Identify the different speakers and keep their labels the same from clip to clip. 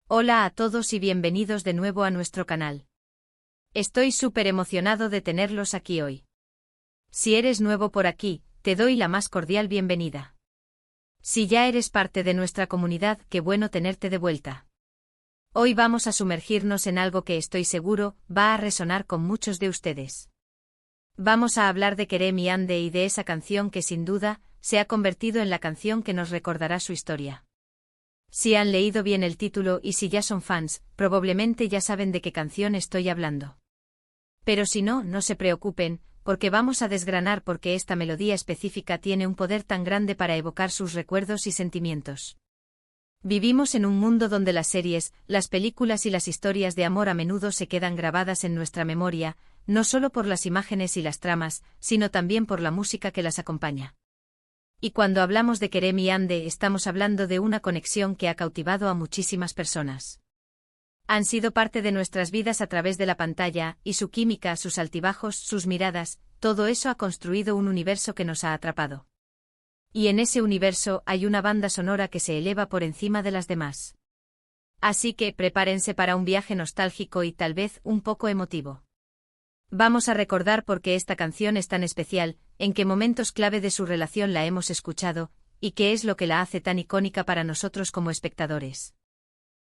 Speaker 1: Hola a todos y bienvenidos de nuevo a nuestro canal. Estoy súper emocionado de tenerlos aquí hoy. Si eres nuevo por aquí, te doy la más cordial bienvenida. Si ya eres parte de nuestra comunidad, qué bueno tenerte de vuelta. Hoy vamos a sumergirnos en algo que estoy seguro va a resonar con muchos de ustedes. Vamos a hablar de Kerem y Ande y de esa canción que sin duda se ha convertido en la canción que nos recordará su historia. Si han leído bien el título y si ya son fans, probablemente ya saben de qué canción estoy hablando. Pero si no, no se preocupen, porque vamos a desgranar por qué esta melodía específica tiene un poder tan grande para evocar sus recuerdos y sentimientos. Vivimos en un mundo donde las series, las películas y las historias de amor a menudo se quedan grabadas en nuestra memoria, no solo por las imágenes y las tramas, sino también por la música que las acompaña. Y cuando hablamos de Kerem y Ande estamos hablando de una conexión que ha cautivado a muchísimas personas. Han sido parte de nuestras vidas a través de la pantalla, y su química, sus altibajos, sus miradas, todo eso ha construido un universo que nos ha atrapado. Y en ese universo hay una banda sonora que se eleva por encima de las demás. Así que prepárense para un viaje nostálgico y tal vez un poco emotivo. Vamos a recordar por qué esta canción es tan especial, en qué momentos clave de su relación la hemos escuchado, y qué es lo que la hace tan icónica para nosotros como espectadores.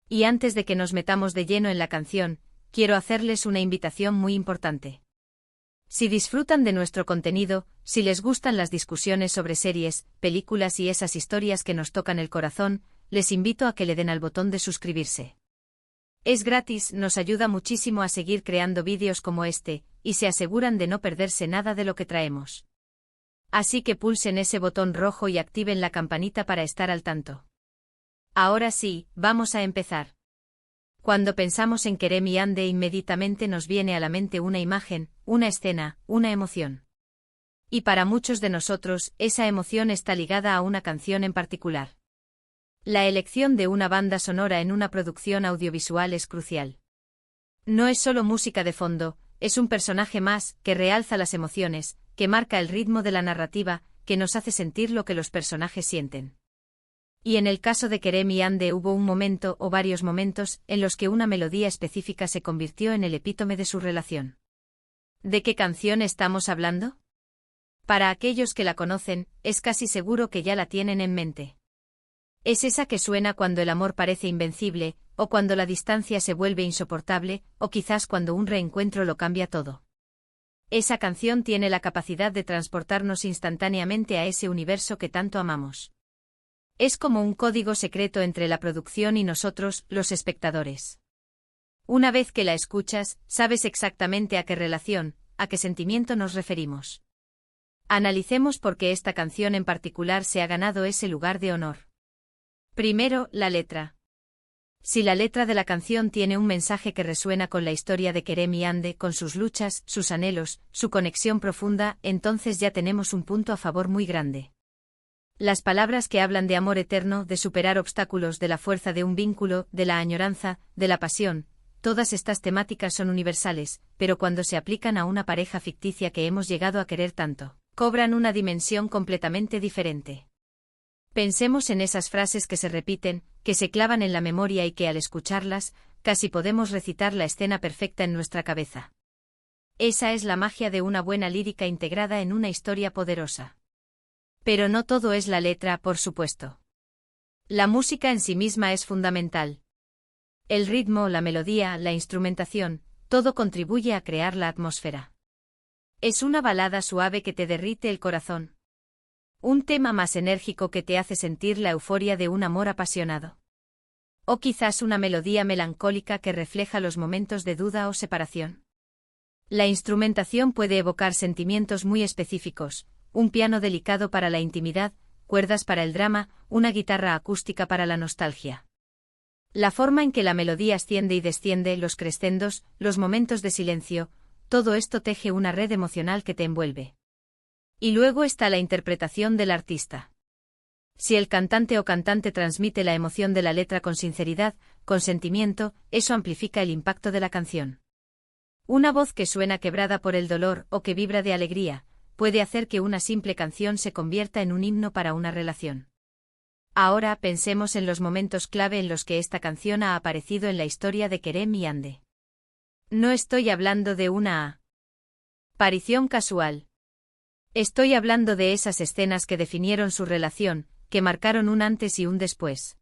Speaker 1: Y antes de que nos metamos de lleno en la canción, quiero hacerles una invitación muy importante. Si disfrutan de nuestro contenido, si les gustan las discusiones sobre series, películas y esas historias que nos tocan el corazón, les invito a que le den al botón de suscribirse. Es gratis, nos ayuda muchísimo a seguir creando vídeos como este, y se aseguran de no perderse nada de lo que traemos. Así que pulsen ese botón rojo y activen la campanita para estar al tanto. Ahora sí, vamos a empezar. Cuando pensamos en Kerem y Ande inmediatamente nos viene a la mente una imagen, una escena, una emoción. Y para muchos de nosotros, esa emoción está ligada a una canción en particular. La elección de una banda sonora en una producción audiovisual es crucial. No es solo música de fondo, es un personaje más, que realza las emociones, que marca el ritmo de la narrativa, que nos hace sentir lo que los personajes sienten. Y en el caso de Kerem y Ande hubo un momento o varios momentos en los que una melodía específica se convirtió en el epítome de su relación. ¿De qué canción estamos hablando? Para aquellos que la conocen, es casi seguro que ya la tienen en mente. Es esa que suena cuando el amor parece invencible, o cuando la distancia se vuelve insoportable, o quizás cuando un reencuentro lo cambia todo. Esa canción tiene la capacidad de transportarnos instantáneamente a ese universo que tanto amamos. Es como un código secreto entre la producción y nosotros, los espectadores. Una vez que la escuchas, sabes exactamente a qué relación, a qué sentimiento nos referimos. Analicemos por qué esta canción en particular se ha ganado ese lugar de honor. Primero, la letra. Si la letra de la canción tiene un mensaje que resuena con la historia de Kerem y Ande, con sus luchas, sus anhelos, su conexión profunda, entonces ya tenemos un punto a favor muy grande. Las palabras que hablan de amor eterno, de superar obstáculos, de la fuerza de un vínculo, de la añoranza, de la pasión, todas estas temáticas son universales, pero cuando se aplican a una pareja ficticia que hemos llegado a querer tanto, cobran una dimensión completamente diferente. Pensemos en esas frases que se repiten, que se clavan en la memoria y que al escucharlas, casi podemos recitar la escena perfecta en nuestra cabeza. Esa es la magia de una buena lírica integrada en una historia poderosa. Pero no todo es la letra, por supuesto. La música en sí misma es fundamental. El ritmo, la melodía, la instrumentación, todo contribuye a crear la atmósfera. Es una balada suave que te derrite el corazón. Un tema más enérgico que te hace sentir la euforia de un amor apasionado. O quizás una melodía melancólica que refleja los momentos de duda o separación. La instrumentación puede evocar sentimientos muy específicos, un piano delicado para la intimidad, cuerdas para el drama, una guitarra acústica para la nostalgia. La forma en que la melodía asciende y desciende, los crescendos, los momentos de silencio, todo esto teje una red emocional que te envuelve. Y luego está la interpretación del artista. Si el cantante o cantante transmite la emoción de la letra con sinceridad, con sentimiento, eso amplifica el impacto de la canción. Una voz que suena quebrada por el dolor o que vibra de alegría, puede hacer que una simple canción se convierta en un himno para una relación. Ahora pensemos en los momentos clave en los que esta canción ha aparecido en la historia de Kerem y Ande. No estoy hablando de una aparición casual. Estoy hablando de esas escenas que definieron su relación, que marcaron un antes y un después.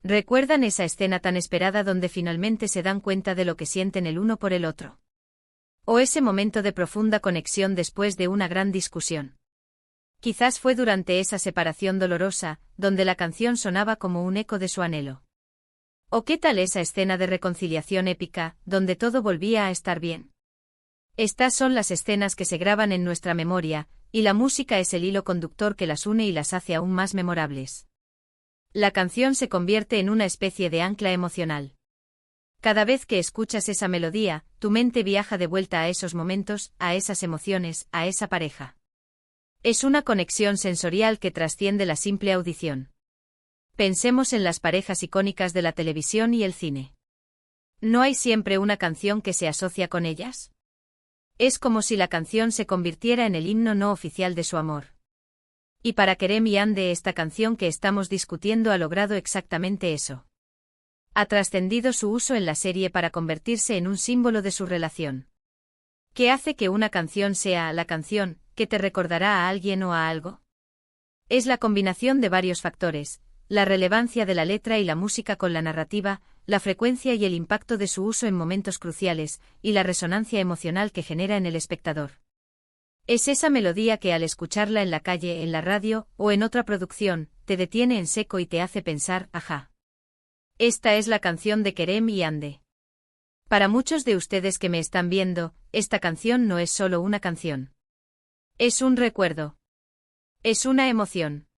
Speaker 1: ¿Recuerdan esa escena tan esperada donde finalmente se dan cuenta de lo que sienten el uno por el otro? ¿O ese momento de profunda conexión después de una gran discusión? Quizás fue durante esa separación dolorosa, donde la canción sonaba como un eco de su anhelo. ¿O qué tal esa escena de reconciliación épica, donde todo volvía a estar bien? Estas son las escenas que se graban en nuestra memoria, y la música es el hilo conductor que las une y las hace aún más memorables. La canción se convierte en una especie de ancla emocional. Cada vez que escuchas esa melodía, tu mente viaja de vuelta a esos momentos, a esas emociones, a esa pareja. Es una conexión sensorial que trasciende la simple audición. Pensemos en las parejas icónicas de la televisión y el cine. ¿No hay siempre una canción que se asocia con ellas? Es como si la canción se convirtiera en el himno no oficial de su amor. Y para Kerem y Ande esta canción que estamos discutiendo ha logrado exactamente eso. Ha trascendido su uso en la serie para convertirse en un símbolo de su relación. ¿Qué hace que una canción sea la canción que te recordará a alguien o a algo? Es la combinación de varios factores, la relevancia de la letra y la música con la narrativa, la frecuencia y el impacto de su uso en momentos cruciales, y la resonancia emocional que genera en el espectador. Es esa melodía que al escucharla en la calle, en la radio, o en otra producción, te detiene en seco y te hace pensar, ajá. Esta es la canción de Kerem y Ande. Para muchos de ustedes que me están viendo, esta canción no es solo una canción. Es un recuerdo. Es una emoción.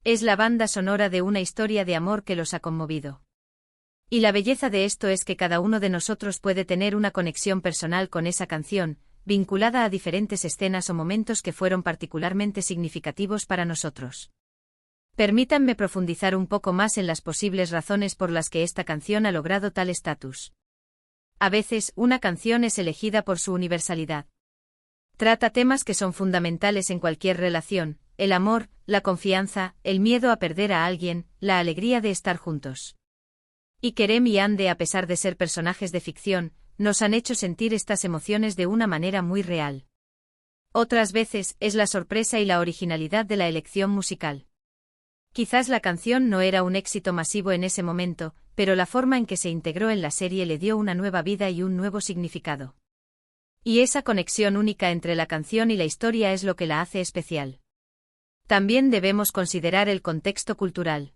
Speaker 1: Es la banda sonora de una historia de amor que los ha conmovido. Y la belleza de esto es que cada uno de nosotros puede tener una conexión personal con esa canción, vinculada a diferentes escenas o momentos que fueron particularmente significativos para nosotros. Permítanme profundizar un poco más en las posibles razones por las que esta canción ha logrado tal estatus. A veces, una canción es elegida por su universalidad. Trata temas que son fundamentales en cualquier relación: el amor, la confianza, el miedo a perder a alguien, la alegría de estar juntos. Y Kerem y Ande, a pesar de ser personajes de ficción, nos han hecho sentir estas emociones de una manera muy real. Otras veces, es la sorpresa y la originalidad de la elección musical. Quizás la canción no era un éxito masivo en ese momento, pero la forma en que se integró en la serie le dio una nueva vida y un nuevo significado. Y esa conexión única entre la canción y la historia es lo que la hace especial. También debemos considerar el contexto cultural.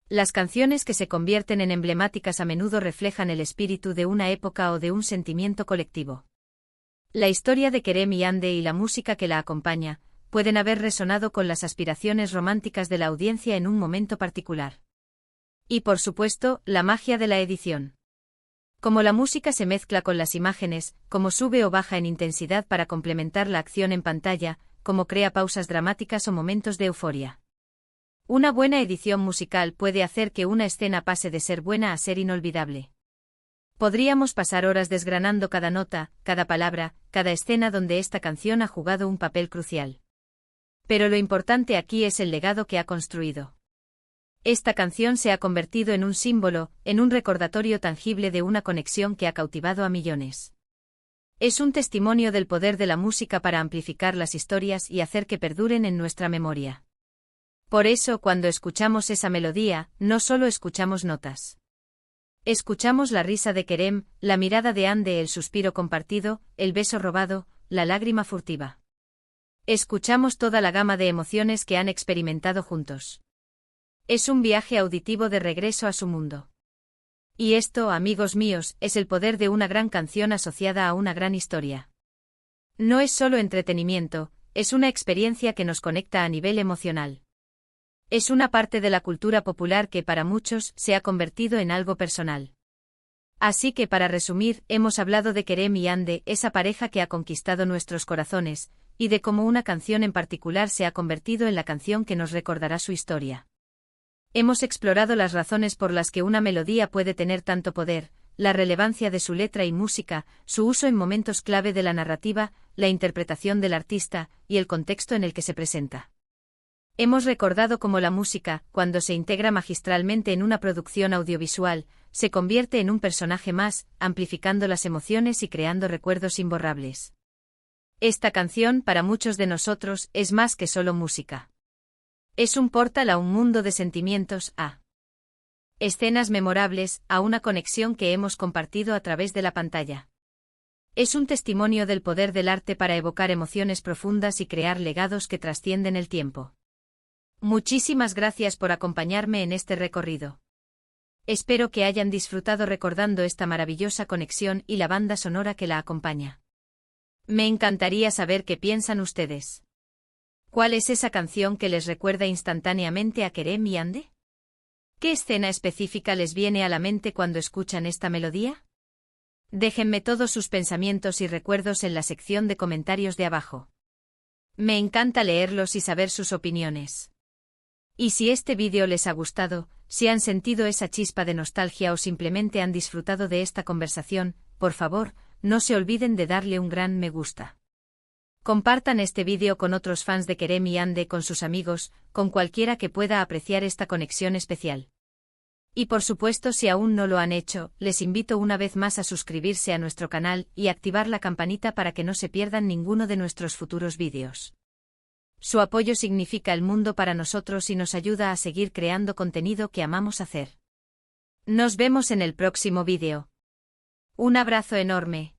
Speaker 1: Las canciones que se convierten en emblemáticas a menudo reflejan el espíritu de una época o de un sentimiento colectivo. La historia de Kerem y Ande y la música que la acompaña pueden haber resonado con las aspiraciones románticas de la audiencia en un momento particular. Y por supuesto, la magia de la edición. Como la música se mezcla con las imágenes, como sube o baja en intensidad para complementar la acción en pantalla, como crea pausas dramáticas o momentos de euforia. Una buena edición musical puede hacer que una escena pase de ser buena a ser inolvidable. Podríamos pasar horas desgranando cada nota, cada palabra, cada escena donde esta canción ha jugado un papel crucial. Pero lo importante aquí es el legado que ha construido. Esta canción se ha convertido en un símbolo, en un recordatorio tangible de una conexión que ha cautivado a millones. Es un testimonio del poder de la música para amplificar las historias y hacer que perduren en nuestra memoria. Por eso, cuando escuchamos esa melodía, no solo escuchamos notas. Escuchamos la risa de Kerem, la mirada de Ande, el suspiro compartido, el beso robado, la lágrima furtiva. Escuchamos toda la gama de emociones que han experimentado juntos. Es un viaje auditivo de regreso a su mundo. Y esto, amigos míos, es el poder de una gran canción asociada a una gran historia. No es solo entretenimiento, es una experiencia que nos conecta a nivel emocional. Es una parte de la cultura popular que para muchos se ha convertido en algo personal. Así que para resumir, hemos hablado de Kerem y Ande, esa pareja que ha conquistado nuestros corazones, y de cómo una canción en particular se ha convertido en la canción que nos recordará su historia. Hemos explorado las razones por las que una melodía puede tener tanto poder, la relevancia de su letra y música, su uso en momentos clave de la narrativa, la interpretación del artista, y el contexto en el que se presenta. Hemos recordado cómo la música, cuando se integra magistralmente en una producción audiovisual, se convierte en un personaje más, amplificando las emociones y creando recuerdos imborrables. Esta canción, para muchos de nosotros, es más que solo música. Es un portal a un mundo de sentimientos, a escenas memorables, a una conexión que hemos compartido a través de la pantalla. Es un testimonio del poder del arte para evocar emociones profundas y crear legados que trascienden el tiempo. Muchísimas gracias por acompañarme en este recorrido. Espero que hayan disfrutado recordando esta maravillosa conexión y la banda sonora que la acompaña. Me encantaría saber qué piensan ustedes. ¿Cuál es esa canción que les recuerda instantáneamente a Kerem y Ande? ¿Qué escena específica les viene a la mente cuando escuchan esta melodía? Déjenme todos sus pensamientos y recuerdos en la sección de comentarios de abajo. Me encanta leerlos y saber sus opiniones. Y si este vídeo les ha gustado, si han sentido esa chispa de nostalgia o simplemente han disfrutado de esta conversación, por favor, no se olviden de darle un gran me gusta. Compartan este vídeo con otros fans de Kerem y Ande, con sus amigos, con cualquiera que pueda apreciar esta conexión especial. Y por supuesto, si aún no lo han hecho, les invito una vez más a suscribirse a nuestro canal y activar la campanita para que no se pierdan ninguno de nuestros futuros vídeos. Su apoyo significa el mundo para nosotros y nos ayuda a seguir creando contenido que amamos hacer. Nos vemos en el próximo vídeo. Un abrazo enorme.